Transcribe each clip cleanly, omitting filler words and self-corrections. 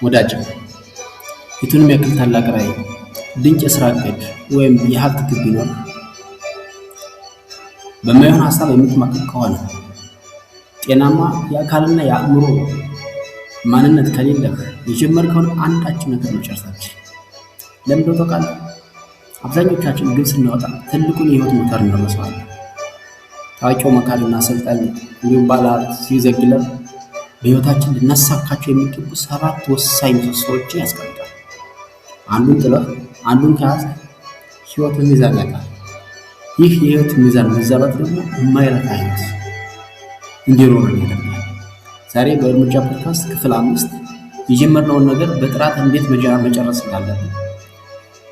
ወዳጅ የቱንም ያክል ታላቅ ራዕይ፣ ድንቅ የሥራ ዕቅድ ወይም የሀብት ግብ ቢኖር በማይሆን ሀሳብ የምትማቅቅ ከሆነ ጤናማ የአካልና የአእምሮ ማንነት ከሌለህ የጀመርከውን አንዳችን ነገር መጨረስ አትችልም። ለምን እንደው ታውቃለህ? አብዛኞቻችን ግብ ስናወጣ ትልቁን የህይወት ሞተር እንረሳዋለን። ታዋቂው መካሪና አሰልጣኝ እንዲሁም ባለሀብት ሲዘግለን በህይወታችን ልናሳካቸው የሚገቡ 7 ወሳኝ ምሰሶዎችን ያስቀምጣል። አንዱን ጥለህ አንዱን ከያዝክ ህይወትን ሚዛን ያጣል። ይህ የህይወት ሚዛን መዛባት ደግሞ የማይረካ ህይወት እንዲኖረን ያደርጋል። ዛሬ በእርምጃ ፖድካስት ክፍል 5 የጀመርነውን ነገር በጥራት እንዴት መጨረስ እንዳለብን፣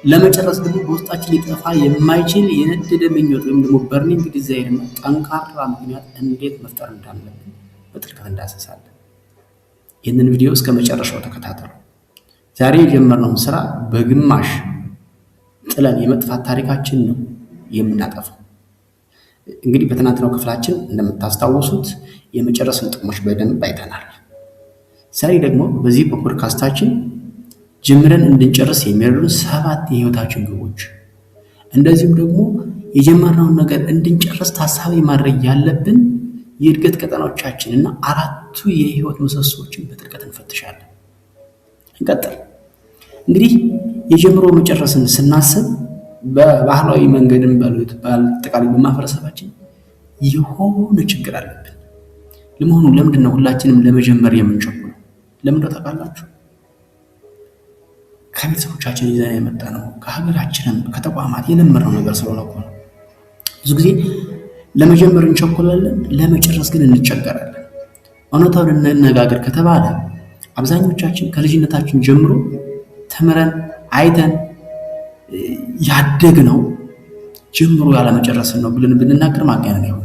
ለመጨረስ ደግሞ በውስጣችን ሊጠፋ የማይችል የነደደ ምኞት ወይም ደግሞ በርኒንግ ዲዛይር እና ጠንካራ ምክንያት እንዴት መፍጠር እንዳለብን በጥልቀት እንዳሰሳለን። ይህንን ቪዲዮ እስከ መጨረሻው ተከታተሉ። ዛሬ የጀመርነውን ስራ በግማሽ ጥለን የመጥፋት ታሪካችን ነው የምናጠፋው። እንግዲህ በትናንትናው ክፍላችን እንደምታስታውሱት የመጨረስን ጥቅሞች በደንብ አይተናል። ዛሬ ደግሞ በዚህ በፖድካስታችን ጀምረን እንድንጨርስ የሚረዱን 7 የህይወታችን ግቦች፣ እንደዚሁም ደግሞ የጀመርነውን ነገር እንድንጨርስ ታሳቢ ማድረግ ያለብን የእድገት ቀጠናዎቻችን እና 4ቱ የህይወት ምሰሶዎችን በጥልቀት እንፈትሻለን። እንቀጥል። እንግዲህ የጀምሮ መጨረስን ስናስብ በባህላዊ መንገድም ባሉት በአጠቃላይ በማህበረሰባችን የሆነ ችግር አለብን። ለመሆኑ ለምንድን ነው ሁላችንም ለመጀመር የምንቸኩለው? ለምንድን ነው ታውቃላችሁ? ከቤተሰቦቻችን ይዘን የመጣ ነው፣ ከሀገራችንም ከተቋማት የለመድነው ነገር ስለሆነ እኮ ነው። ብዙ ጊዜ ለመጀመር እንቸኩላለን፣ ለመጨረስ ግን እንቸገራለን። እውነታውን እንነጋገር ከተባለ አብዛኞቻችን ከልጅነታችን ጀምሮ ተምረን አይተን ያደግነው ጀምሮ ያለመጨረስን ነው ብለን ብንናገር ማጋነን አይሆንም።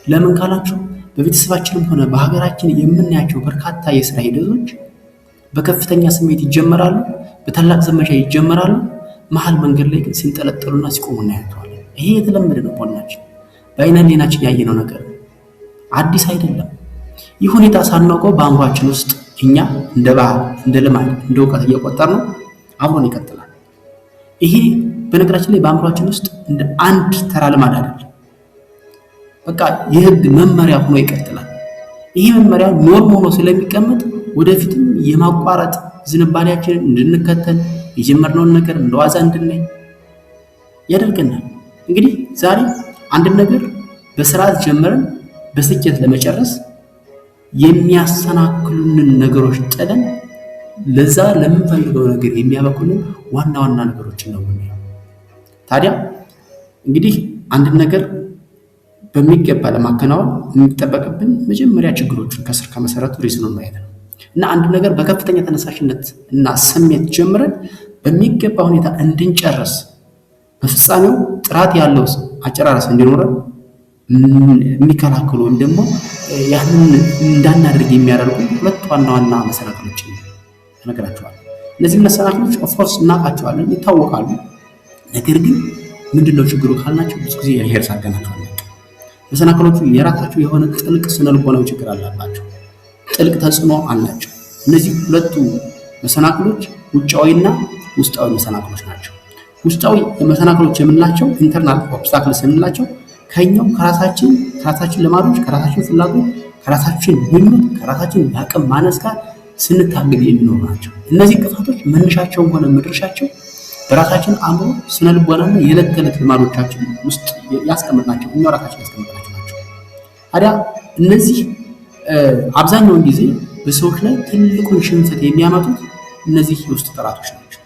ለምን ካላችሁ በቤተሰባችንም ሆነ በሀገራችን የምናያቸው በርካታ የስራ ሂደቶች በከፍተኛ ስሜት ይጀመራሉ፣ በታላቅ ዘመቻ ይጀመራሉ፣ መሀል መንገድ ላይ ግን ሲንጠለጠሉና ሲቆሙ እናያቸዋለን። ይሄ የተለመደ ነው። ቦናችን በአይነ ህሊናችን ያየነው ነገር አዲስ አይደለም። ይህ ሁኔታ ሳናውቀው በአእምሯችን ውስጥ እኛ እንደ ባህል፣ እንደ ልማድ፣ እንደ እውቀት እየቆጠርነው አብሮን ይቀጥላል። ይሄ በነገራችን ላይ በአእምሯችን ውስጥ እንደ አንድ ተራ ልማድ አይደለም፣ በቃ የህግ መመሪያ ሆኖ ይቀጥላል። ይሄ መመሪያ ኖርም ሆኖ ስለሚቀመጥ ወደፊትም የማቋረጥ ዝንባሌያችንን እንድንከተል የጀመርነውን ነገር እንደዋዛ እንድናይ ያደርገናል። እንግዲህ ዛሬ አንድ ነገር በስርዓት ጀምረን በስኬት ለመጨረስ የሚያሰናክሉንን ነገሮች ጥለን ለዛ ለምንፈልገው ነገር የሚያበቁንን ዋና ዋና ነገሮችን ነው የምናየው። ታዲያ እንግዲህ አንድ ነገር በሚገባ ለማከናወን የሚጠበቅብን መጀመሪያ ችግሮችን ከስር ከመሰረቱ ሪዝኑን ማየት ነው እና አንድ ነገር በከፍተኛ ተነሳሽነት እና ስሜት ጀምረን በሚገባ ሁኔታ እንድንጨርስ በፍጻሜው ጥራት ያለው አጨራረስ እንዲኖረን የሚከላከሉ ወይም ደግሞ ያንን እንዳናደርግ የሚያደርጉ 2 ዋና ዋና መሰናክሎችን እነግራችኋለሁ። እነዚህ መሰናክሎች ኦፍኮርስ እናውቃቸዋለን፣ ይታወቃሉ። ነገር ግን ምንድነው ችግሩ ካልናቸው ብዙ ጊዜ የሄር ሳገናቸዋለን። መሰናክሎቹ የራሳቸው የሆነ ጥልቅ ስነልቦናዊ ችግር አለባቸው፣ ጥልቅ ተጽዕኖ አላቸው። እነዚህ 2ቱ መሰናክሎች ውጫዊና ውስጣዊ መሰናክሎች ናቸው። ውስጣዊ መሰናክሎች የምንላቸው ኢንተርናል ኦብስታክልስ የምንላቸው ከኛው ከራሳችን ልማዶች፣ ከራሳችን ፍላጎት፣ ከራሳችን ምኞት፣ ከራሳችን አቅም ማነስ ጋር ስንታገል የሚኖሩ ናቸው። እነዚህ እንቅፋቶች መነሻቸውም ሆነ መድረሻቸው በራሳችን አእምሮ፣ ስነልቦናና የዕለት ተዕለት ልማዶቻችን ውስጥ ያስቀመጥናቸው እኛው ራሳችን ያስቀመጥናቸው ናቸው። ታዲያ እነዚህ አብዛኛውን ጊዜ በሰዎች ላይ ትልቁን ሽንፈት የሚያመጡት እነዚህ የውስጥ ጠላቶች ናቸው።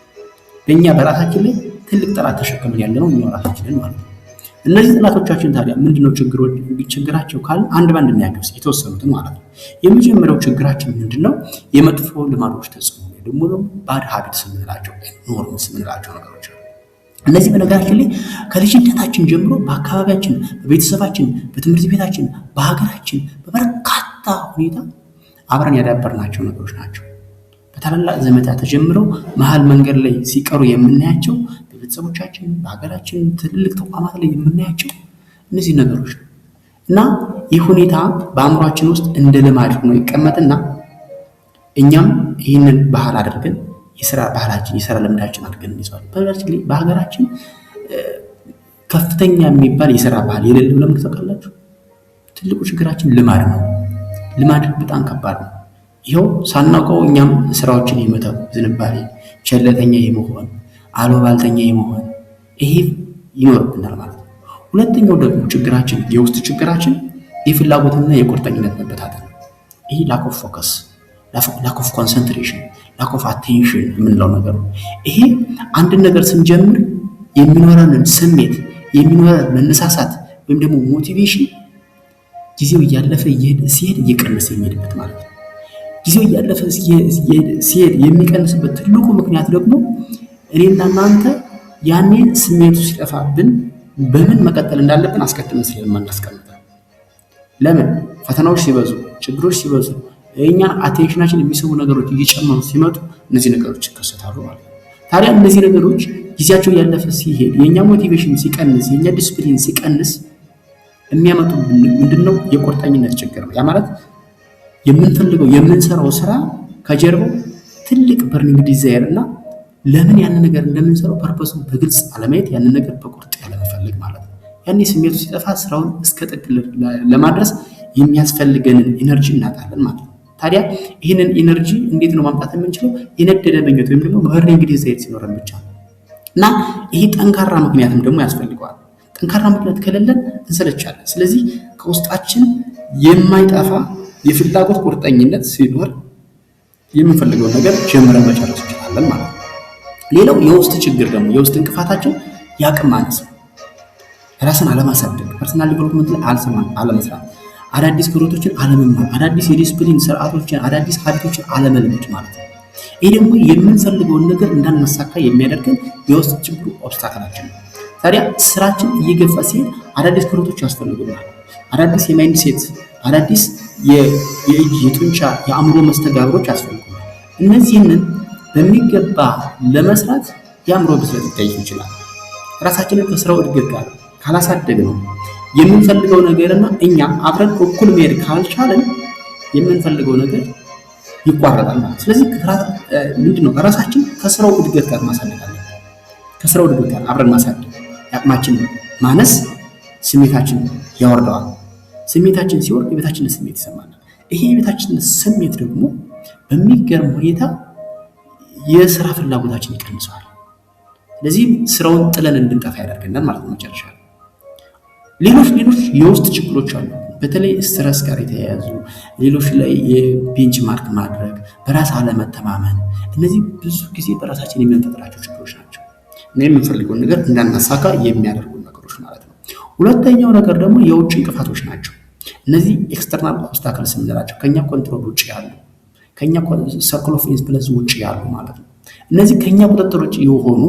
በእኛ በራሳችን ላይ ትልቅ ጠላት ተሸክመን ያለነው እኛው ራሳችንን ማለት ነው። እነዚህ ጠላቶቻችን ታዲያ ምንድነው ችግራቸው ካልን አንድ ባንድ እናያቸው የተወሰኑትን ማለት ነው። የመጀመሪያው ችግራችን ምንድነው? የመጥፎ ልማዶች ተጽዕኖ ደግሞ ባድ ሃቢትስ የምንላቸው ኖርምስ የምንላቸው ነገሮች አሉ። እነዚህ በነገራችን ላይ ከልጅነታችን ጀምሮ በአካባቢያችን፣ በቤተሰባችን፣ በትምህርት ቤታችን፣ በሀገራችን በበርካታ ሁኔታ አብረን ያዳበርናቸው ነገሮች ናቸው። በታላላቅ ዘመቻ ተጀምረው መሀል መንገድ ላይ ሲቀሩ የምናያቸው በቤተሰቦቻችን፣ በሀገራችን ትልልቅ ተቋማት ላይ የምናያቸው እነዚህ ነገሮች ነው እና ይህ ሁኔታ በአእምሯችን ውስጥ እንደ ልማድ ሆኖ ይቀመጥና እኛም ይህንን ባህል አድርገን የስራ ባህላችን የስራ ልምዳችን አድርገን እንይዘዋለን። በነገራችን ላይ በሀገራችን ከፍተኛ የሚባል የስራ ባህል የሌለው ለምን ታውቃላችሁ? ትልቁ ችግራችን ልማድ ነው። ልማድ በጣም ከባድ ነው። ይኸው ሳናውቀው እኛም ስራዎችን የመተው ዝንባሌ፣ ቸለተኛ የመሆን አሉባልተኛ የመሆን ይሄ ይኖርብናል ማለት ነው። ሁለተኛው ደግሞ ችግራችን የውስጥ ችግራችን የፍላጎትና የቁርጠኝነት መበታተን ነው። ይሄ ላክ ኦፍ ፎከስ፣ ላክ ኦፍ ኮንሰንትሬሽን፣ ላክ ኦፍ አቴንሽን የምንለው ነገር ነው። ይሄ አንድን ነገር ስንጀምር የሚኖረንን ስሜት የሚኖረን መነሳሳት ወይም ደግሞ ሞቲቬሽን ጊዜው እያለፈ ሲሄድ እየቀነሰ የሚሄድበት ማለት ነው። ጊዜው እያለፈ ሲሄድ የሚቀንስበት ትልቁ ምክንያት ደግሞ እኔና እናንተ ያኔ ስሜቱ ሲጠፋብን በምን መቀጠል እንዳለብን አስቀድመን ስለማናስቀምጥ። ለምን ፈተናዎች ሲበዙ፣ ችግሮች ሲበዙ፣ የእኛን አቴንሽናችን የሚስቡ ነገሮች እየጨመሩ ሲመጡ እነዚህ ነገሮች ይከሰታሉ ማለት ነው። ታዲያ እነዚህ ነገሮች ጊዜያቸው እያለፈ ሲሄድ የእኛ ሞቲቬሽን ሲቀንስ፣ የእኛ ዲስፕሊን ሲቀንስ የሚያመጡ ምንድነው? የቁርጠኝነት ችግር ነው። ያ ማለት የምንፈልገው የምንሰራው ስራ ከጀርባው ትልቅ በርኒንግ ዲዛይር እና ለምን ያንን ነገር እንደምንሰራው ፐርፐሱን በግልጽ አለማየት፣ ያንን ነገር በቁርጥ ያለመፈለግ ማለት ነው። ያኔ ስሜቱ ሲጠፋ ስራውን እስከ ጥግ ለማድረስ የሚያስፈልገንን ኢነርጂ እናጣለን ማለት ነው። ታዲያ ይህንን ኢነርጂ እንዴት ነው ማምጣት የምንችለው? የነደደ ምኞት ወይም ደግሞ በርኒንግ ዲዛይር ሲኖረን ብቻ ነው። እና ይሄ ጠንካራ ምክንያትም ደግሞ ያስፈልገዋል። ጠንካራ ምክንያት ከሌለን እንሰለቻለን። ስለዚህ ከውስጣችን የማይጠፋ የፍላጎት ቁርጠኝነት ሲኖር የምንፈልገው ነገር ጀምረን መጨረስ እንችላለን ማለት ነው። ሌላው የውስጥ ችግር ደግሞ የውስጥ እንቅፋታችን የአቅም ማነስ ነው። ራስን አለማሳደግ፣ ፐርሰናል ዲቨሎፕመንት ላይ አለመስራት፣ አዳዲስ ክህሎቶችን አለመማር፣ አዳዲስ የዲስፕሊን ስርዓቶችን አዳዲስ ሀቢቶችን አለመልመድ ማለት ነው። ይህ ደግሞ የምንፈልገውን ነገር እንዳናሳካ የሚያደርገን የውስጥ ችግሩ ኦብስታክላችን ነው። ታዲያ ስራችን እየገፋ ሲሄድ አዳዲስ ክህሎቶች ያስፈልጉናል። አዳዲስ የማይንድ ሴት፣ አዳዲስ የእጅ የጡንቻ የአእምሮ መስተጋብሮች ያስፈልጉናል። እነዚህንን በሚገባ ለመስራት የአእምሮ ብስለት ሊጠይቅ ይችላል። ራሳችንን ከስራው እድገት ጋር ካላሳደግ ነው የምንፈልገው ነገርና እኛ አብረን እኩል መሄድ ካልቻለን የምንፈልገው ነገር ይቋረጣል ማለት። ስለዚህ ምንድነው ራሳችን ከስራው እድገት ጋር ማሳደግ አለብን። ከስራው እድገት ጋር አብረን ማሳደግ። የአቅማችን ማነስ ስሜታችን ያወርደዋል። ስሜታችን ሲወርድ የቤታችንን ስሜት ይሰማናል። ይሄ የቤታችንን ስሜት ደግሞ በሚገርም ሁኔታ የስራ ፍላጎታችን ይቀንሰዋል። ስለዚህ ስራውን ጥለን እንድንጠፋ ያደርገናል ማለት ነው። መጨረሻ ሌሎች የውስጥ ችግሮች አሉ። በተለይ ስትረስ ጋር የተያያዙ ሌሎች ላይ የቤንች ማርክ ማድረግ፣ በራስ አለመተማመን፣ እነዚህ ብዙ ጊዜ በራሳችን የምንፈጥራቸው ችግሮች ናቸው እና የምንፈልገውን ነገር እንዳናሳካ የሚያደርጉ ነገሮች ማለት ነው። ሁለተኛው ነገር ደግሞ የውጭ እንቅፋቶች ናቸው። እነዚህ ኤክስተርናል ኦብስታክልስ የምንላቸው ከኛ ኮንትሮል ውጭ ያሉ፣ ከኛ ሰርክል ኦፍ ኢንፍሉዌንስ ውጭ ያሉ ማለት ነው። እነዚህ ከኛ ቁጥጥር ውጭ የሆኑ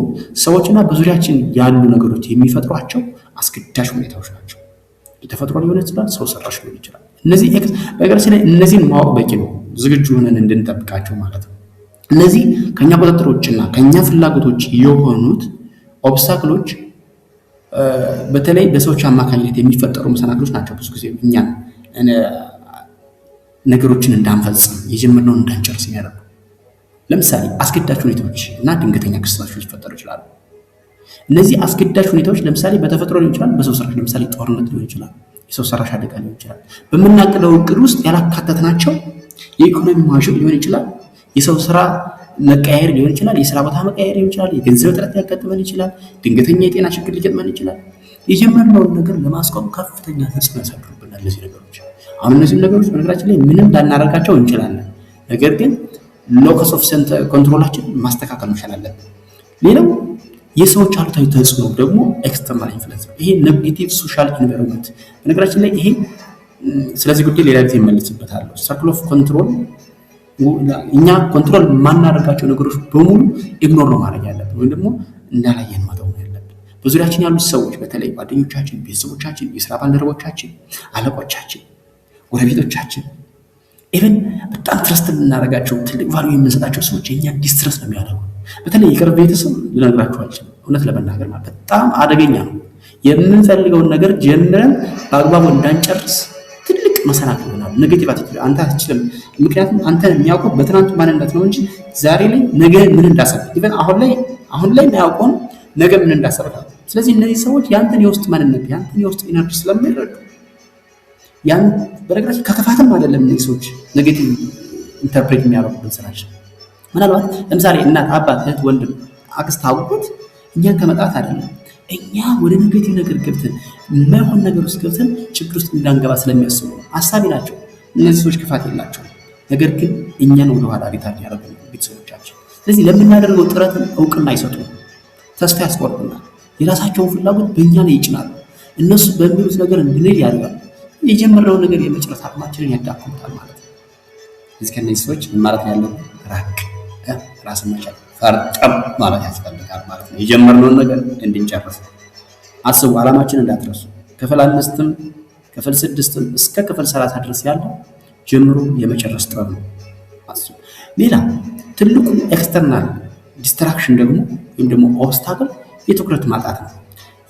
ሰዎችና በዙሪያችን ያሉ ነገሮች የሚፈጥሯቸው አስገዳጅ ሁኔታዎች ናቸው። የተፈጥሮ ሊሆን ይችላል፣ ሰው ሰራሽ ሊሆን ይችላል። እነዚህ በነገራችን ላይ እነዚህን ማወቅ በቂ ነው፣ ዝግጁ ሆነን እንድንጠብቃቸው ማለት ነው። እነዚህ ከኛ ቁጥጥር ውጭና ከኛ ፍላጎቶች የሆኑት ኦብስታክሎች በተለይ በሰዎች አማካኝነት የሚፈጠሩ መሰናክሎች ናቸው። ብዙ ጊዜ እኛን ነገሮችን እንዳንፈጽም የጀመርነውን እንዳንጨርስ የሚያደርጉ ለምሳሌ አስገዳጅ ሁኔታዎች እና ድንገተኛ ክስተቶች ሊፈጠሩ ይችላሉ። እነዚህ አስገዳጅ ሁኔታዎች ለምሳሌ በተፈጥሮ ሊሆን ይችላል፣ በሰው ሰራሽ ለምሳሌ ጦርነት ሊሆን ይችላል፣ የሰው ሰራሽ አደጋ ሊሆን ይችላል። በምናቅደው እቅድ ውስጥ ያላካተትናቸው የኢኮኖሚ ማሽን ሊሆን ይችላል፣ የሰው ስራ መቀያየር ሊሆን ይችላል፣ የስራ ቦታ መቀያየር ሊሆን ይችላል፣ የገንዘብ እጥረት ሊያጋጥመን ይችላል፣ ድንገተኛ የጤና ችግር ሊገጥመን ይችላል። የጀመርነውን ነገር ለማስቆም ከፍተኛ ተጽዕኖ ያሳድሩብናል እነዚህ ነገሮች። አሁን እነዚህ ነገሮች በነገራችን ላይ ምንም ላናደርጋቸው እንችላለን፣ ነገር ግን ሎከስ ኦፍ ኮንትሮላችን ማስተካከል መቻል አለብን። ሌላው የሰዎች አሉታዊ ተጽዕኖ ደግሞ ኤክስተርናል ኢንፍሉዌንስ ነው። ይሄ ኔጌቲቭ ሶሻል ኢንቫይሮንመንት በነገራችን ላይ ይሄ ስለዚህ ጉዳይ ሌላ ጊዜ እመለስበታለሁ። ሰርክል ኦፍ ኮንትሮል እኛ ኮንትሮል የማናደርጋቸው ነገሮች በሙሉ ኢግኖር ነው ማድረግ ያለብን ወይም ደግሞ እንዳላየን መተው ነው ያለብን። በዙሪያችን ያሉት ሰዎች በተለይ ጓደኞቻችን፣ ቤተሰቦቻችን፣ የስራ ባልደረቦቻችን፣ አለቆቻችን፣ ጎረቤቶቻችን ኢቨን በጣም ትረስት የምናደርጋቸው ትልቅ ቫልዩ የምንሰጣቸው ሰዎች የኛ ዲስትረስ ነው የሚያደርጉ። በተለይ የቅርብ ቤተሰብ ልነግራችሁ አልችልም። እውነት ለመናገር ማለት በጣም አደገኛ ነው። የምንፈልገውን ነገር ጀምረን በአግባቡ እንዳንጨርስ ትልቅ መሰናክል ይሆናል። ኔጌቲቭ አቲቲዩድ አንተ አትችልም። ምክንያቱም አንተ የሚያውቁት በትናንቱ ማንነት ነው እንጂ ዛሬ ላይ ነገ ምን እንዳሰብክ ኢቨን አሁን ላይ የሚያውቁን ነገ ምን እንዳሰብክ። ስለዚህ እነዚህ ሰዎች ያንተን የውስጥ ማንነት ያንተን የውስጥ ኢነርጂ ስለሚረዱ ያን በነገራችን ከክፋትም አይደለም እነዚህ ሰዎች ኔጌቲቭ ኢንተርፕሬት የሚያደርጉብን ስራችን። ምናልባት ለምሳሌ እናት፣ አባት፣ እህት፣ ወንድም፣ አክስት፣ አጎት እኛን ከመጣት አይደለም እኛ ወደ ኔጌቲቭ ነገር ገብተን የማይሆን ነገር ውስጥ ገብተን ችግር ውስጥ እንዳንገባ ስለሚያስቡ አሳቢ ናቸው። እነዚህ ሰዎች ክፋት የላቸውም፣ ነገር ግን እኛን ወደኋላ ሪታርድ ያደርጉ ቤተሰቦቻችን። ስለዚህ ለምናደርገው ጥረትን እውቅና አይሰጡም፣ ተስፋ ያስቆርጡናል፣ የራሳቸውን ፍላጎት በእኛ ላይ ይጭናሉ። እነሱ በሚሉት ነገር እንድንሄድ ያደርጋሉ። የጀመርነውን ነገር የመጨረስ አቅማችንን ያዳክሙታል ማለት ነው። ስለዚህ ከእነዚህ ሰዎች ምን ማለት ነው ያለው? ራቅ፣ ራስን መቻል፣ ፈርጠም ማለት ያስፈልጋል ማለት ነው። የጀመርነውን ነገር እንድንጨርስ አስቡ። ዓላማችን እንዳትረሱ። ክፍል 5ም ክፍል 6ም እስከ ክፍል 30 ድረስ ያለው ጀምሮ የመጨረስ ጥበብ ነው። አስቡ። ሌላ ትልቁ ኤክስተርናል ዲስትራክሽን ወይም ደግሞ ኦብስታክል የትኩረት ማጣት ነው።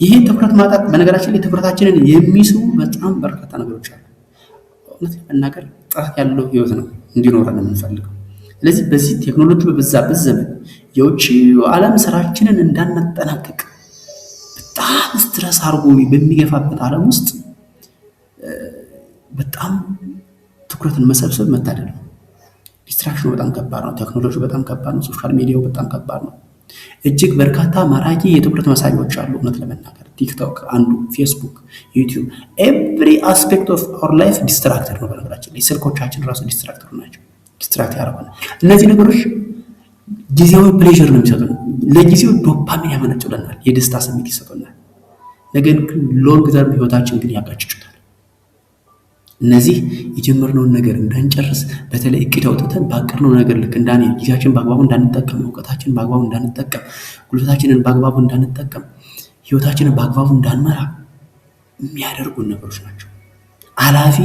ይሄ ትኩረት ማጣት በነገራችን ላይ ትኩረታችንን የሚስቡ በጣም በርካታ ነገሮች አሉ። እውነት ለመናገር ጥራት ያለው ህይወት ነው እንዲኖረን የምንፈልገው። ስለዚህ በዚህ ቴክኖሎጂ በበዛበት ዘመን የውጭ ዓለም ስራችንን እንዳናጠናቅቅ በጣም ስትረስ አድርጎ በሚገፋበት ዓለም ውስጥ በጣም ትኩረትን መሰብሰብ መታደል ነው። ዲስትራክሽኑ በጣም ከባድ ነው። ቴክኖሎጂ በጣም ከባድ ነው። ሶሻል ሚዲያው በጣም ከባድ ነው። እጅግ በርካታ ማራኪ የትኩረት መሳቢያዎች አሉ። እውነት ለመናገር ቲክቶክ አንዱ፣ ፌስቡክ፣ ዩቲዩብ ኤቭሪ አስፔክት ኦፍ አወር ላይፍ ዲስትራክተር ነው። በነገራችን ላይ ስልኮቻችን ራሱ ዲስትራክተር ናቸው። ዲስትራክት ያደርጉናል። እነዚህ ነገሮች ጊዜያዊ ፕሌዥር ነው የሚሰጡን። ለጊዜው ዶፓሚን ያመነጩልናል፣ የደስታ ስሜት ይሰጡናል። ነገር ግን ሎንግ ተርም ህይወታችን ግን ያጋጭጩታል። እነዚህ የጀመርነውን ነገር እንዳንጨርስ በተለይ እቅድ አውጥተን ባቀድነው ነገር ልክ እንዳንሄድ ጊዜያችን በአግባቡ እንዳንጠቀም፣ እውቀታችንን በአግባቡ እንዳንጠቀም፣ ጉልበታችንን በአግባቡ እንዳንጠቀም፣ ህይወታችንን በአግባቡ እንዳንመራ የሚያደርጉን ነገሮች ናቸው። አላፊ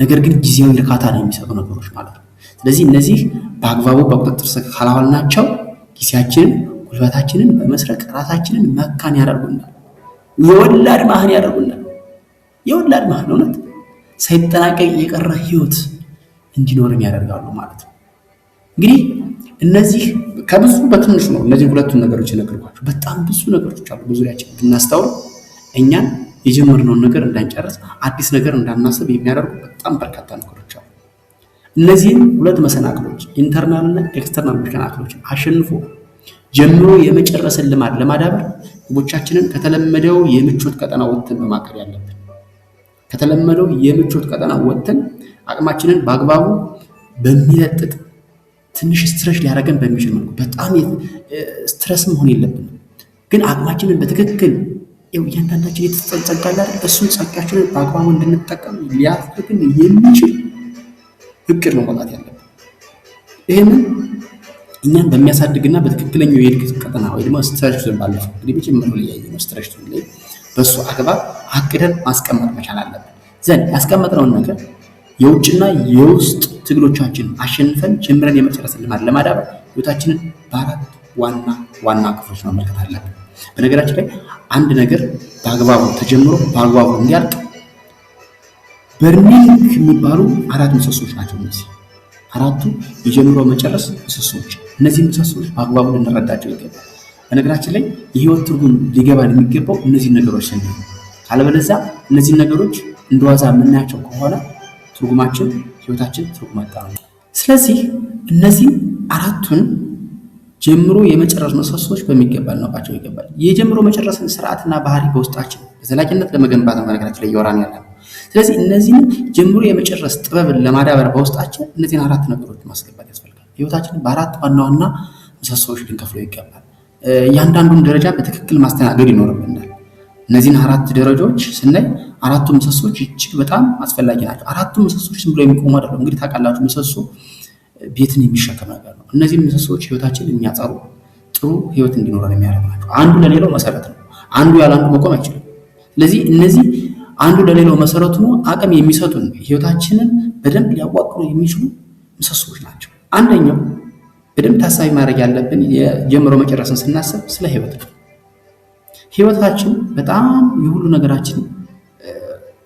ነገር ግን ጊዜያዊ እርካታ ነው የሚሰጡ ነገሮች ማለት ነው። ስለዚህ እነዚህ በአግባቡ በቁጥጥር ስር ካላዋልናቸው ጊዜያችንን ጉልበታችንን በመስረቅ ራሳችንን መካን ያደርጉናል። የወላድ ማህን ያደርጉናል። የወላድ ማህን እውነት ሳይጠናቀቅ የቀረ ህይወት እንዲኖርን ያደርጋሉ ማለት ነው። እንግዲህ እነዚህ ከብዙ በትንሹ ነው እነዚህ ሁለቱን ነገሮች የነገርኳቸው። በጣም ብዙ ነገሮች አሉ በዙሪያችን ብናስተውል እኛን የጀመርነውን ነገር እንዳንጨርስ አዲስ ነገር እንዳናስብ የሚያደርጉ በጣም በርካታ ነገሮች አሉ። እነዚህም ሁለት መሰናክሎች ኢንተርናል እና ኤክስተርናል መሰናክሎችን አሸንፎ ጀምሮ የመጨረስን ልማድ ለማዳበር ግቦቻችንን ከተለመደው የምቾት ቀጠና ወጥተን በማቀድ ያለብን ከተለመደው የምቾት ቀጠና ወጥተን አቅማችንን በአግባቡ በሚለጥጥ ትንሽ ስትረስ ሊያደርገን በሚችል መልኩ በጣም ስትረስ መሆን የለብንም፣ ግን አቅማችንን በትክክል እያንዳንዳችን የተጸጋላ እሱን ጸጋችንን በአግባቡ እንድንጠቀም ሊያደርግን የሚችል እቅድ ነው መውጣት ያለብን። ይህንን እኛን በሚያሳድግና በትክክለኛው የእድገት ቀጠና ወይ ደግሞ ስትረስ ባለፈው እንግዲህ መጀመሪያው ላይ ያየነው ስትረስ ላይ በሱ አግባብ አቅደን ማስቀመጥ መቻል አለብን። ዘንድ ያስቀመጥነውን ነገር የውጭና የውስጥ ትግሎቻችን አሸንፈን ጀምረን የመጨረስን ልማድ ለማዳበር ህይወታችንን በአራት ዋና ክፍሎች መመልከት አለብን። በነገራችን ላይ አንድ ነገር በአግባቡ ተጀምሮ በአግባቡ እንዲያልቅ በርኒንግ የሚባሉ አራት ምሰሶች ናቸው። እነዚህ አራቱ የጀምሮ መጨረስ ምሰሶች። እነዚህ ምሰሶች በአግባቡ ልንረዳቸው ይገባል። በነገራችን ላይ የህይወት ትርጉም ሊገባን የሚገባው እነዚህ ነገሮች ስንል፣ ካለበለዚያ እነዚህ ነገሮች እንደዋዛ የምናያቸው ከሆነ ትርጉማችን ህይወታችን ትርጉም አጣ ነው። ስለዚህ እነዚህ አራቱን ጀምሮ የመጨረስ ምሰሶች በሚገባ ልናውቃቸው ይገባል። የጀምሮ መጨረስን ስርዓትና ባህሪ በውስጣችን በዘላቂነት ለመገንባት ነው በነገራችን ላይ እያወራን ያለ ነው። ስለዚህ እነዚህን ጀምሮ የመጨረስ ጥበብን ለማዳበር በውስጣችን እነዚህን አራት ነገሮች ማስገባት ያስፈልጋል። ህይወታችንን በአራት ዋና ምሰሶች ልንከፍለው ይገባል። እያንዳንዱን ደረጃ በትክክል ማስተናገድ ይኖርብናል። እነዚህን አራት ደረጃዎች ስናይ አራቱ ምሰሶች እጅግ በጣም አስፈላጊ ናቸው። አራቱ ምሰሶች ዝም ብሎ የሚቆሙ አይደለም። እንግዲህ ታውቃላችሁ ምሰሶ ቤትን የሚሸከም ነገር ነው። እነዚህ ምሰሶች ህይወታችንን የሚያጸሩ ጥሩ ህይወት እንዲኖረን የሚያደርጉ ናቸው። አንዱ ለሌላው መሰረት ነው። አንዱ ያለ አንዱ መቆም አይችልም። ስለዚህ እነዚህ አንዱ ለሌላው መሰረቱ ነው፣ አቅም የሚሰጡን ህይወታችንን በደንብ ሊያዋቅሩ የሚችሉ ምሰሶች ናቸው። አንደኛው በደንብ ታሳቢ ማድረግ ያለብን የጀምሮ መጨረስን ስናስብ ስለ ህይወት ነው። ህይወታችን በጣም የሁሉ ነገራችን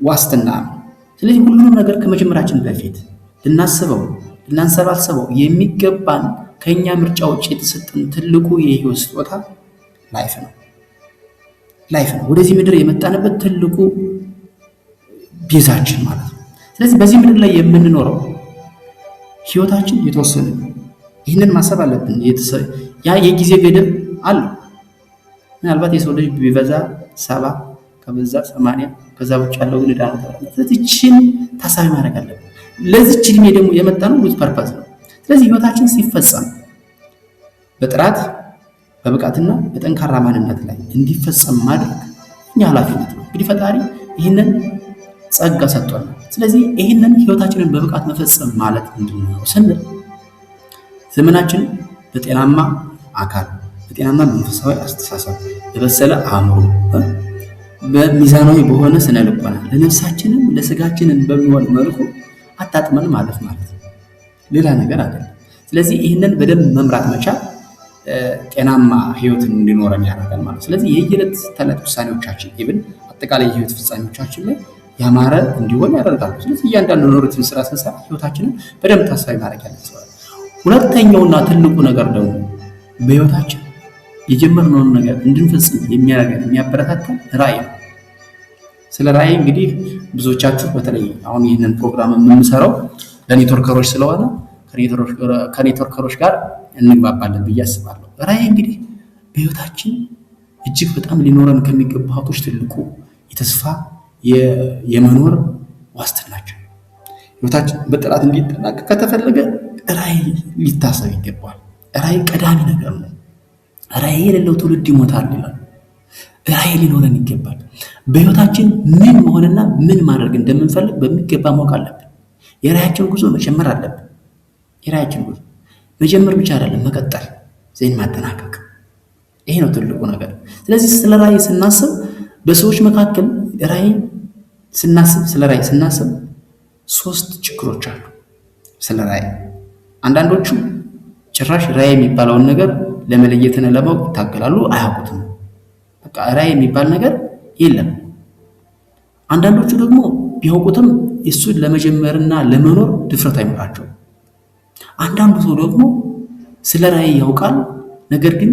ዋስትና ነው። ስለዚህ ሁሉንም ነገር ከመጀመራችን በፊት ልናስበው ልናንሰባስበው የሚገባን ከኛ ምርጫ ውጭ የተሰጠን ትልቁ የህይወት ስጦታ ላይፍ ነው። ወደዚህ ምድር የመጣንበት ትልቁ ቤዛችን ማለት ነው። ስለዚህ በዚህ ምድር ላይ የምንኖረው ህይወታችን የተወሰነ ነው። ይህንን ማሰብ አለብን። ያ የጊዜ ገደብ አለ። ምናልባት የሰው ልጅ ቢበዛ 70 ከበዛ 80 ከዛ ውጭ ያለው ግን ዕዳ ነው። ስለዚህ ታሳቢ ማድረግ አለብን። ለዚህች ዕድሜ ደግሞ የመጣ ነው ዊዝ ፐርፐዝ ነው። ስለዚህ ህይወታችን ሲፈጸም በጥራት በብቃትና በጠንካራ ማንነት ላይ እንዲፈጸም ማድረግ እኛ ኃላፊነት ነው። እንግዲህ ፈጣሪ ይህንን ጸጋ ሰጥቷል። ስለዚህ ይህንን ህይወታችንን በብቃት መፈጸም ማለት ምንድነው ስንል ዘመናችን በጤናማ አካል፣ በጤናማ መንፈሳዊ አስተሳሰብ፣ በበሰለ አእምሮ፣ በሚዛናዊ በሆነ ስነ ልቦና ለነፍሳችንም ለስጋችንን በሚሆን መልኩ አጣጥመን ማለት ነው። ሌላ ነገር አይደለም። ስለዚህ ይህንን በደንብ መምራት መቻል ጤናማ ህይወትን እንዲኖረን ያደርጋል ማለት። ስለዚህ የየዕለት ተዕለት ውሳኔዎቻችን ኢቭን አጠቃላይ የህይወት ፍጻሜዎቻችን ላይ ያማረ እንዲሆን ያደርጋሉ። ስለዚህ እያንዳንዱ ኖሮትን ስራ ስንሰራ ህይወታችንን በደንብ ታሳቢ ማድረግ ያለብን። ሁለተኛውና ትልቁ ነገር ደግሞ በህይወታችን የጀመርነውን ነገር እንድንፈጽም የሚያደርገን የሚያበረታታን ራዕይ ነው። ስለ ራዕይ እንግዲህ ብዙዎቻችሁ በተለይ አሁን ይህንን ፕሮግራም የምንሰራው ለኔትወርከሮች ስለሆነ ከኔትወርከሮች ጋር እንግባባለን ብዬ አስባለሁ። ራዕይ እንግዲህ በህይወታችን እጅግ በጣም ሊኖረን ከሚገቡ ሀብቶች ትልቁ የተስፋ የመኖር ዋስትናችን። ህይወታችን በጥራት እንዲጠናቀቅ ከተፈለገ ራዕይ ሊታሰብ ይገባል። ራዕይ ቀዳሚ ነገር ነው። ራዕይ የሌለው ትውልድ ይሞታል ይላል። ራዕይ ሊኖረን ይገባል። በህይወታችን ምን መሆንና ምን ማድረግ እንደምንፈልግ በሚገባ ማወቅ አለብን። የራዕያችን ጉዞ መጀመር አለብን። የራዕያችን ጉዞ መጀመር ብቻ አይደለም፣ መቀጠል፣ ዘይን ማጠናቀቅ። ይሄ ነው ትልቁ ነገር። ስለዚህ ስለ ራዕይ ስናስብ በሰዎች መካከል ስለ ራዕይ ስናስብ 3 ችግሮች አሉ። ስለ ራዕይ አንዳንዶቹ ጭራሽ ራዕይ የሚባለውን ነገር ለመለየትና ለማወቅ ይታገላሉ፣ አያውቁትም። በቃ ራዕይ የሚባል ነገር የለም። አንዳንዶቹ ደግሞ ቢያውቁትም እሱን ለመጀመርና ለመኖር ድፍረት አይኖራቸውም። አንዳንዱ ሰው ደግሞ ስለ ራዕይ ያውቃል፣ ነገር ግን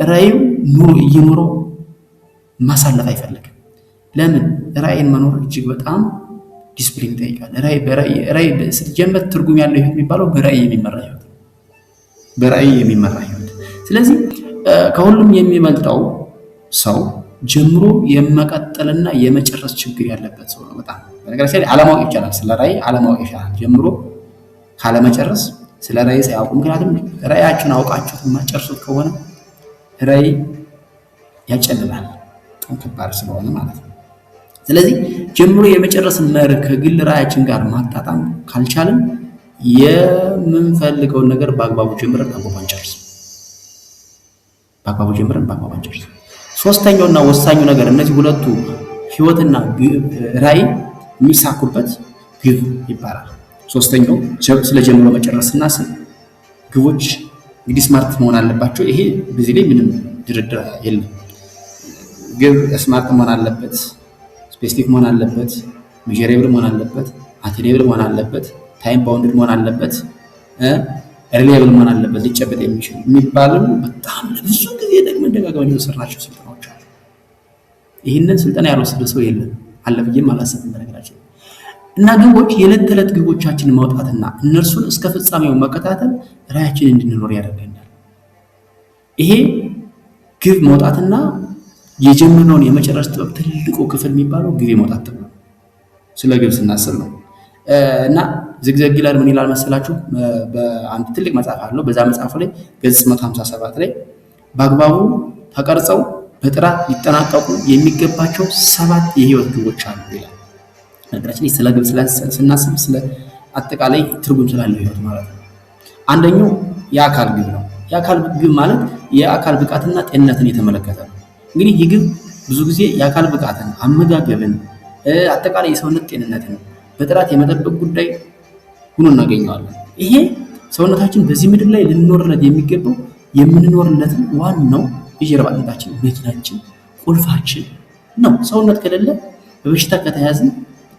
ራዕዩ እየኖረው ማሳለፍ አይፈልግም። ለምን? ራዕይን መኖር እጅግ በጣም ዲስፕሊን ይጠይቃል። ራዕይ ስትጀምር ትርጉም ያለው ህይወት የሚባለው በራዕይ የሚመራ ህይወት። ስለዚህ ከሁሉም የሚበልጠው ሰው ጀምሮ የመቀጠልና የመጨረስ ችግር ያለበት ሰው ነው። በጣም በነገራችን ላይ አለማወቅ ይቻላል። ስለ ራዕይ አለማወቅ ይቻላል። ጀምሮ ካለመጨረስ ስለ ራዕይ ሳያውቁ፣ ምክንያቱም ራዕያችሁን አውቃችሁት የማትጨርሱት ከሆነ ራዕይ ያጨልላል፣ በጣም ከባድ ስለሆነ ማለት ነው። ስለዚህ ጀምሮ የመጨረስን መርህ ከግል ራዕያችን ጋር ማጣጣም ካልቻልን የምንፈልገውን ነገር በአግባቡ ጀምረን በአግባቡ አንጨርስ። ሶስተኛውና ወሳኙ ነገር እነዚህ ሁለቱ ህይወትና ራዕይ የሚሳኩበት ግብ ይባላል። ሶስተኛው ስለ ጀምሮ መጨረስ ስናስብ ግቦች እንግዲህ ስማርት መሆን አለባቸው። ይሄ በዚህ ላይ ምንም ድርድር የለም። ግብ ስማርት መሆን አለበት፣ ስፔሲፊክ መሆን አለበት፣ ሜዠሬብል መሆን አለበት፣ አቴኔብል መሆን አለበት፣ ታይም ባውንድድ መሆን አለበት፣ ሪሌብል መሆን አለበት፣ ሊጨበጥ የሚችል የሚባለው በጣም ለብዙ ጊዜ ደጋግመን የወሰድናቸው ስልጠናዎች አሉ። ይህንን ስልጠና ያልወሰደ ሰው የለም አለ ብዬም አላሰብም በነገራችን። እና ግቦች የዕለት ተዕለት ግቦቻችንን ማውጣትና እነርሱን እስከ ፍጻሜው መከታተል ራዕያችንን እንድንኖር ያደርገናል። ይሄ ግብ መውጣትና የጀመርነውን የመጨረስ ጥበብ ትልቁ ክፍል የሚባለው ግብ የመውጣት ጥበብ ስለ ግብ ስናስብ ነው። እና ዝግዘግ ይላል ምን ይላል መሰላችሁ? በአንድ ትልቅ መጽሐፍ አለው። በዛ መጽሐፍ ላይ ገጽ 157 ላይ በአግባቡ ተቀርጸው በጥራት ሊጠናቀቁ የሚገባቸው 7 የህይወት ግቦች አሉ ይላል። ነገራችን ስለ ግብ ስናስብ ስለ አጠቃላይ ትርጉም ስላለው ህይወት ማለት ነው። አንደኛው የአካል ግብ ነው። የአካል ግብ ማለት የአካል ብቃትና ጤንነትን የተመለከተ ነው። እንግዲህ ይህ ግብ ብዙ ጊዜ የአካል ብቃትን፣ አመጋገብን፣ አጠቃላይ የሰውነት ጤንነትን በጥራት የመጠበቅ ጉዳይ ሆኖ እናገኘዋለን። ይሄ ሰውነታችን በዚህ ምድር ላይ ልንኖርለት የሚገባው የምንኖርለትን ዋናው የጀርባ አጥንታችን፣ መኪናችን፣ ቁልፋችን ነው። ሰውነት ከሌለ በበሽታ ከተያዝን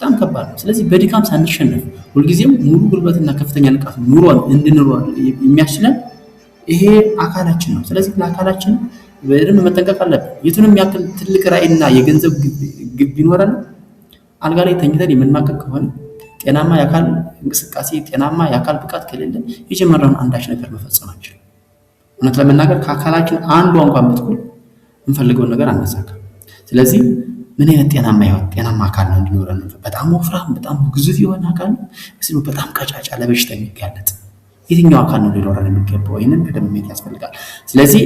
በጣም ከባድ ነው። ስለዚህ በድካም ሳንሸነፍ ሁልጊዜም ሙሉ ጉልበትና ከፍተኛ ንቃት ኑሮን እንድንኖር የሚያስችለን ይሄ አካላችን ነው። ስለዚህ ለአካላችን በደንብ መጠንቀቅ አለብን። የቱንም ያክል ትልቅ ራዕይና የገንዘብ ግብ ቢኖረን አልጋ ላይ ተኝተን የምንማቀቅ ከሆነ ጤናማ የአካል እንቅስቃሴ፣ ጤናማ የአካል ብቃት ከሌለን የጀመረውን አንዳች ነገር መፈጸም አንችልም። እውነት ለመናገር ከአካላችን አንዷ እንኳን ብትጎል የምንፈልገውን ነገር አናሳካም። ስለዚህ ምን አይነት ጤናማ ህይወት፣ ጤናማ አካል ነው እንዲኖረን? በጣም ወፍራም፣ በጣም ግዙፍ የሆነ አካል ነው ወይስ በጣም ቀጫጫ ለበሽታ የሚጋለጥ የትኛው አካል ነው ሊኖረን የሚገባው? ይህንን በደንብ ማየት ያስፈልጋል። ስለዚህ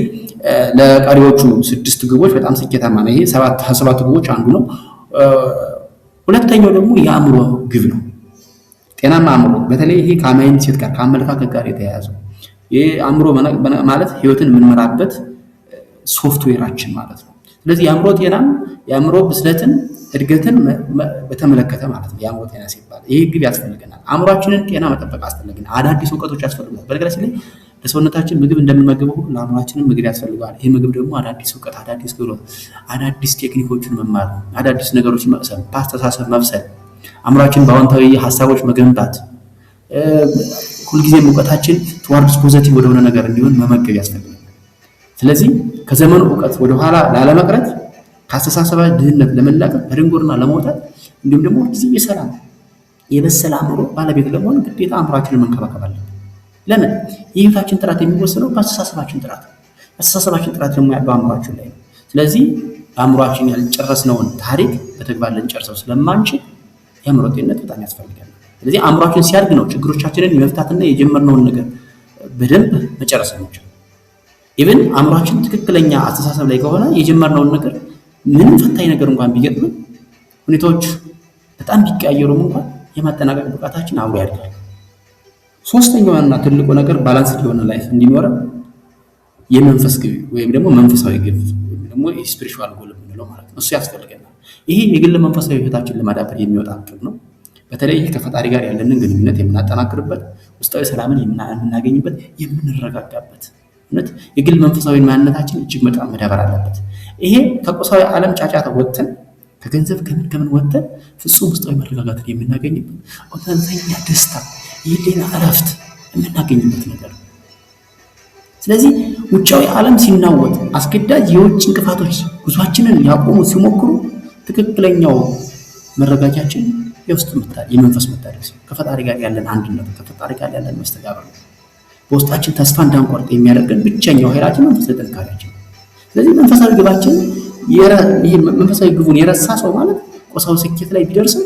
ለቀሪዎቹ 6 ግቦች በጣም ስኬታማ ነው። ይሄ 7 ግቦች አንዱ ነው። ሁለተኛው ደግሞ የአእምሮ ግብ ነው። ጤናማ አእምሮ፣ በተለይ ይሄ ከማይንድ ሴት ጋር ከአመለካከት ጋር የተያያዘው ይሄ አእምሮ ማለት ህይወትን የምንመራበት ሶፍትዌራችን ማለት ነው። ስለዚህ የአእምሮ ጤናም የአእምሮ ብስለትን እድገትን በተመለከተ ማለት ነው። የአእምሮ ጤና ሲባል ይሄ ግብ ያስፈልገናል። አእምሯችንን ጤና መጠበቅ ያስፈልገናል። አዳዲስ እውቀቶች ያስፈልጋል። በነገራችን ላይ ለሰውነታችን ምግብ እንደምንመገበው ሁሉ ለአእምሯችንም ምግብ ያስፈልጋል። ይሄ ምግብ ደግሞ አዳዲስ እውቀት፣ አዳዲስ ክህሎት፣ አዳዲስ ቴክኒኮችን መማር፣ አዳዲስ ነገሮችን መቅሰም፣ በአስተሳሰብ መብሰል፣ አእምሯችን በአዎንታዊ ሀሳቦች መገንባት፣ ሁልጊዜም እውቀታችን ትዋርድስ ፖዘቲቭ ወደሆነ ነገር እንዲሆን መመገብ ያስፈልጋል። ስለዚህ ከዘመኑ እውቀት ወደኋላ ላለመቅረት፣ ከአስተሳሰባ ድህነት ለመላቀቅ፣ ከድንቁርና ለመውጣት እንዲሁም ደግሞ ጊዜ የሰላም የበሰለ አእምሮ ባለቤት ለመሆን ግዴታ አእምሯችንን መንከባከብ አለብን። ለምን? የህይወታችን ጥራት የሚወሰነው በአስተሳሰባችን ጥራት ነው። አስተሳሰባችን ጥራት ደግሞ ያለው አእምሯችን ላይ ነው። ስለዚህ አእምሯችን ያልጨረስነውን ታሪክ በተግባር ልንጨርሰው ስለማንችል የአእምሮ ጤንነት በጣም ያስፈልጋል። ስለዚህ አእምሯችን ሲያድግ ነው ችግሮቻችንን የመፍታትና የጀመርነውን ነገር በደንብ መጨረስ ነው። ኢቭን አእምሯችን ትክክለኛ አስተሳሰብ ላይ ከሆነ የጀመርነውን ነገር ምንም ፈታኝ ነገር እንኳን ቢገጥም ሁኔታዎች በጣም ቢቀያየሩም እንኳን የማጠናቀቅ ብቃታችን አብሮ ያድጋል። ሶስተኛውና ትልቁ ነገር ባላንስ የሆነ ላይፍ እንዲኖረን የመንፈስ ግብ ወይም ደግሞ መንፈሳዊ ግብ ወይም ደግሞ ስፒሪቹዋል ጎል የምንለው ማለት ነው። እሱ ያስፈልገናል። ይሄ የግል መንፈሳዊ ህይወታችንን ለማዳበር የሚወጣ ግብ ነው። በተለይ ከፈጣሪ ጋር ያለንን ግንኙነት የምናጠናክርበት፣ ውስጣዊ ሰላምን የምናገኝበት፣ የምንረጋጋበት እውነት የግል መንፈሳዊ ማንነታችን እጅግ በጣም መዳበር አለበት። ይሄ ከቁሳዊ ዓለም ጫጫታ ወጥተን ከገንዘብ ከምን ወጥተን ፍጹም ውስጣዊ መረጋጋትን የምናገኝበት እውነተኛ ደስታ፣ የህሊና እረፍት የምናገኝበት ነገር ነው። ስለዚህ ውጫዊ ዓለም ሲናወጥ አስገዳጅ የውጭ እንቅፋቶች ጉዟችንን ሊያቆሙ ሲሞክሩ ትክክለኛው መረጋጋታችን የውስጥ የመንፈስ መታደስ ከፈጣሪ ጋር ያለን አንድነት፣ ከፈጣሪ ጋር ያለን መስተጋብር ነው። በውስጣችን ተስፋ እንዳንቆርጥ የሚያደርገን ብቸኛው ኃይላችን መንፈሳዊ ጥንካሬያችን። ስለዚህ መንፈሳዊ ግባችን መንፈሳዊ ግቡን የረሳ ሰው ማለት ቁሳዊ ስኬት ላይ ቢደርስም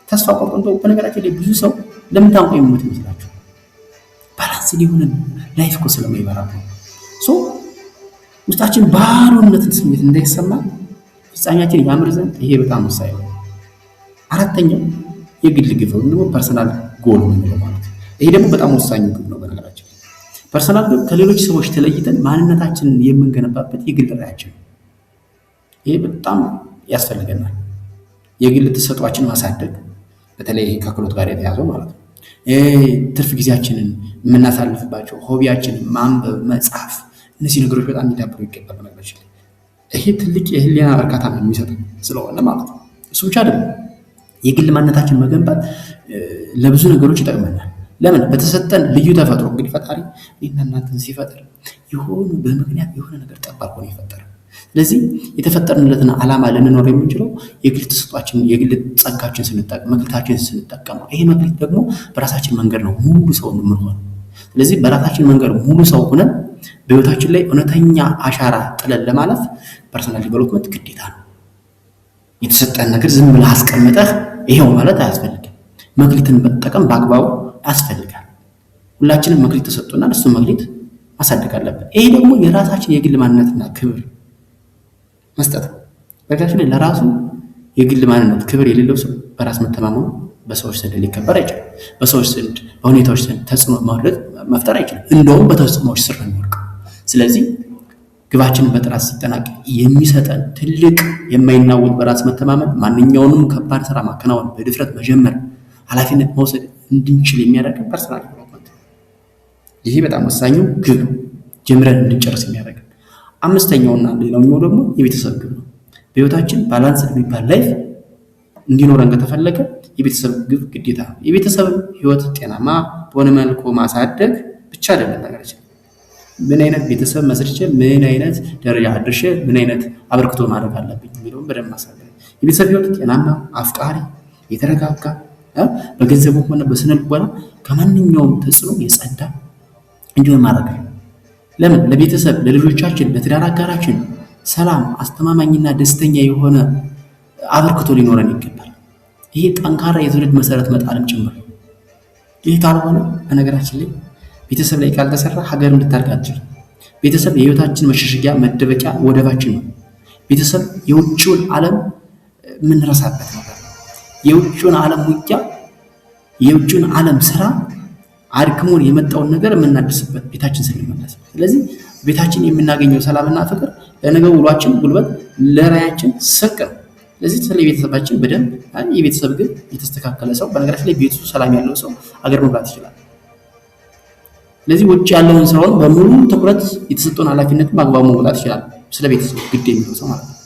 ተስፋ ቆርጦ በነገራችን ላይ ብዙ ሰው ለምን ታንቆ የሚሞት ይመስላችሁ? ባላንስ ሊሆን ላይፍ እኮ ስለማይበራ ነው። ውስጣችን ባዶነትን ስሜት እንዳይሰማ ፍጻሜያችን ያምር ዘንድ ይሄ በጣም ወሳኝ ነው። አራተኛው የግል ግብ ወይም ደግሞ ፐርሰናል ጎል የምንለው ማለት ነው። ይሄ ደግሞ በጣም ወሳኝ ግብ ነው። በነገራችን ፐርሰናል ግብ ከሌሎች ሰዎች ተለይተን ማንነታችንን የምንገነባበት የግል ራዕያችን ነው። ይሄ በጣም ያስፈልገናል። የግል ተሰጧችን ማሳደግ፣ በተለይ ከክህሎት ጋር የተያዘው ማለት ነው። ትርፍ ጊዜያችንን የምናሳልፍባቸው ሆቢያችንን ማንበብ፣ መጻፍ፣ እነዚህ ነገሮች በጣም ሊዳብሩ ይገባል። በነገራችን ላይ ይሄ ትልቅ የህሊና እርካታ ነው የሚሰጥ ስለሆነ ማለት ነው። እሱ ብቻ አይደለም፣ የግል ማንነታችን መገንባት ለብዙ ነገሮች ይጠቅመናል። ለምን? በተሰጠን ልዩ ተፈጥሮ እንግዲህ ፈጣሪ እኔና እናንተን ሲፈጥር የሆኑ በምክንያት የሆነ ነገር ጠባብ ሆኖ ይፈጠራል። ስለዚህ የተፈጠርንለትን ዓላማ ልንኖር የምንችለው የግል ተሰጧችን የግል ጸጋችን ስንጠቀም መክሊታችን ስንጠቀም ነው። ይሄ መክሊት ደግሞ በራሳችን መንገድ ነው ሙሉ ሰው የምንሆነው። ስለዚህ በራሳችን መንገድ ሙሉ ሰው ሆነን በህይወታችን ላይ እውነተኛ አሻራ ጥለን ለማለፍ ፐርሰናል ዲቨሎፕመንት ግዴታ ነው። የተሰጠን ነገር ዝም ብለህ አስቀምጠህ ይሄው ማለት አያስፈልግም። መክሊትን መጠቀም በአግባቡ ያስፈልጋል። ሁላችንም መክሊት ተሰጥቶናል። እሱ መክሊት ማሳደግ አለብን። ይሄ ደግሞ የራሳችን የግል ማንነትና ክብር መስጠት ነው። በነገራችን ላይ ለራሱ የግል ማንነት ክብር የሌለው ሰው በራስ መተማመኑ በሰዎች ዘንድ ሊከበር አይችልም። በሰዎች ዘንድ በሁኔታዎች ዘንድ ተጽዕኖ መፍጠር አይችልም። እንደውም በተጽዕኖዎች ስር ነው የሚወድቀው። ስለዚህ ግባችንን በጥራት ሲጠናቀቅ የሚሰጠን ትልቅ የማይናወጥ በራስ መተማመን ማንኛውንም ከባድ ስራ ማከናወን፣ በድፍረት መጀመር፣ ኃላፊነት መውሰድ እንድንችል የሚያደርገን ፐርሰናል ዲቨሎፕመንት። ይሄ በጣም ወሳኙ ግብ ነው፣ ጀምረን እንድንጨርስ የሚያደርገን። አምስተኛውና ሌላኛው ደግሞ የቤተሰብ ግብ ነው። በህይወታችን ባላንስ የሚባል ላይፍ እንዲኖረን ከተፈለገ የቤተሰብ ግብ ግዴታ ነው። የቤተሰብ ህይወት ጤናማ በሆነ መልኩ ማሳደግ ብቻ አይደለም ነገራችን። ምን አይነት ቤተሰብ መስርቼ ምን አይነት ደረጃ አድርሼ ምን አይነት አበርክቶ ማድረግ አለብኝ የሚለውን በደንብ ማሳደግ። የቤተሰብ ህይወት ጤናማ፣ አፍቃሪ፣ የተረጋጋ በገንዘቡ ሆነ በስነ ልቦና ከማንኛውም ተጽዕኖ የጸዳ እንዲሆን ማድረግ ነው። ለምን? ለቤተሰብ ለልጆቻችን፣ ለትዳር አጋራችን ሰላም፣ አስተማማኝና ደስተኛ የሆነ አበርክቶ ሊኖረን ይገባል። ይሄ ጠንካራ የትውልድ መሰረት መጣልም ጭምር። ይህ ካልሆነ በነገራችን ላይ ቤተሰብ ላይ ካልተሰራ ሀገርም ልታድግ አትችልም። ቤተሰብ የህይወታችን መሸሸጊያ መደበቂያ ወደባችን ነው። ቤተሰብ የውጭውን ዓለም የምንረሳበት ነገር ነው። የውጭውን ዓለም ውጊያ፣ የውጭውን ዓለም ስራ አድክሞን የመጣውን ነገር የምናድስበት ቤታችን ስንመለስ። ስለዚህ ቤታችን የምናገኘው ሰላምና ፍቅር ለነገ ውሏችን ጉልበት፣ ለራያችን ስንቅ ነው። ስለዚህ ስለ ቤተሰባችን በደንብ የቤተሰብ ግን የተስተካከለ ሰው በነገራችን ላይ ቤቱ ሰላም ያለው ሰው አገር መምራት ይችላል። ስለዚህ ውጭ ያለውን ስራውን በሙሉ ትኩረት የተሰጠውን ኃላፊነት በአግባቡ መውጣት ይችላል። ስለ ቤተሰብ ግድ የሚለው ሰው ማለት ነው።